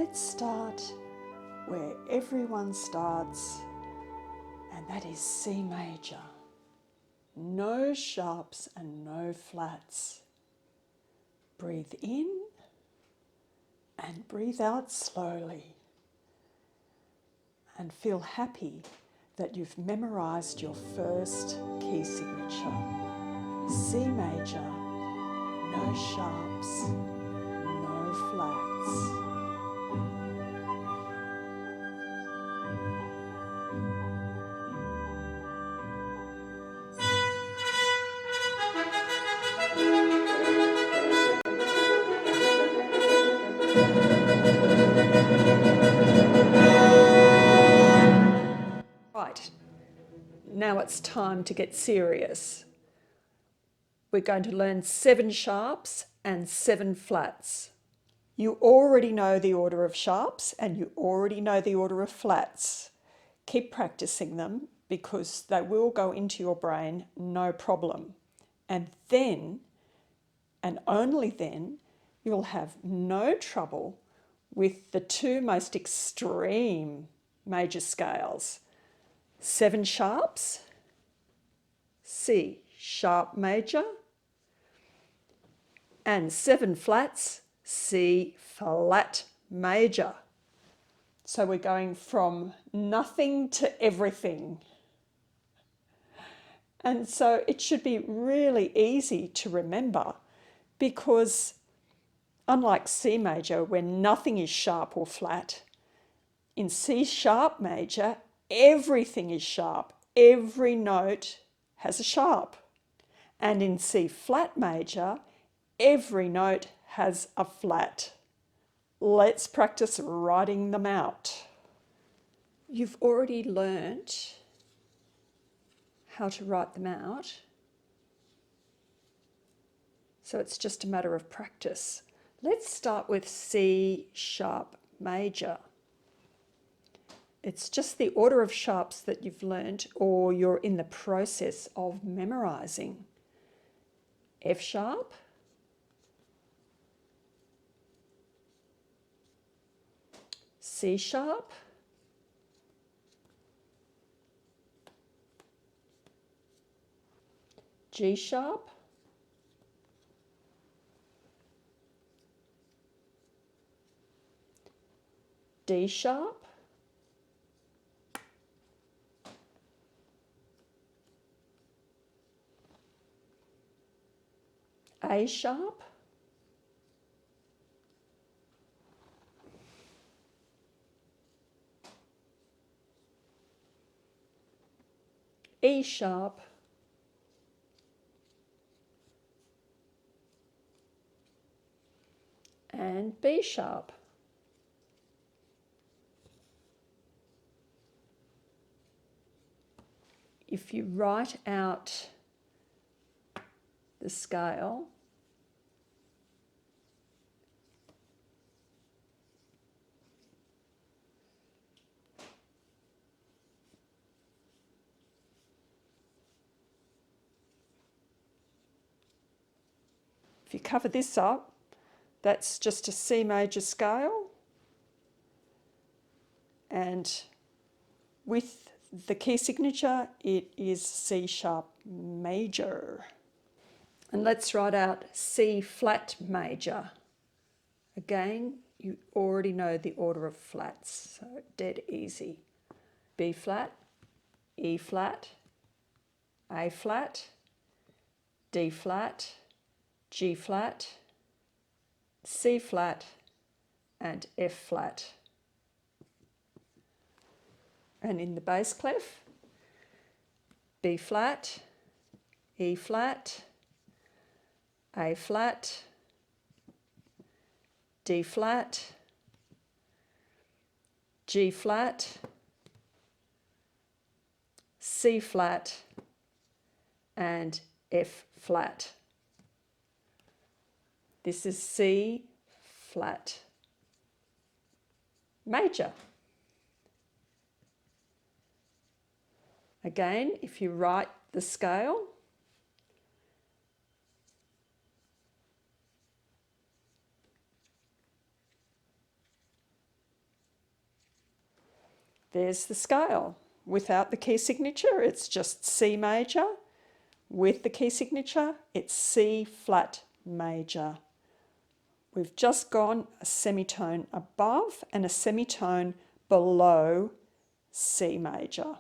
Let's start where everyone starts, and that is C major. No sharps and no flats. Breathe in and breathe out slowly. And feel happy that you've memorized your first key signature. C major, no sharps, no flats. Right, now it's time to get serious. We're going to learn 7 sharps and 7 flats. You already know the order of sharps and you already know the order of flats. Keep practicing them because they will go into your brain, no problem. And then, and only then, you'll have no trouble with the 2 most extreme major scales. 7 sharps, C sharp major, and 7 flats, C flat major. So we're going from nothing to everything. And so it should be really easy to remember because unlike C major, where nothing is sharp or flat, in C sharp major, everything is sharp. Every note has a sharp. And in C flat major, every note has a flat. Let's practice writing them out. You've already learnt how to write them out, so it's just a matter of practice. Let's start with C sharp major. It's just the order of sharps that you've learnt or you're in the process of memorizing. F sharp, C sharp, G sharp, D sharp, A sharp, E sharp, and B sharp. If you write out the scale, if you cover this up, that's just a C major scale, and with the key signature it is C sharp major. And let's write out C flat major. Again, you already know the order of flats, so dead easy. B flat, E flat, A flat, D flat, G flat, C flat, and F flat. And in the bass clef, B flat, E flat, A flat, D flat, G flat, C flat, and F flat. This is C flat major. Again, if you write the scale, There's the scale. Without the key signature, it's just C major. With the key signature, it's C flat major. We've just gone a semitone above and a semitone below C major.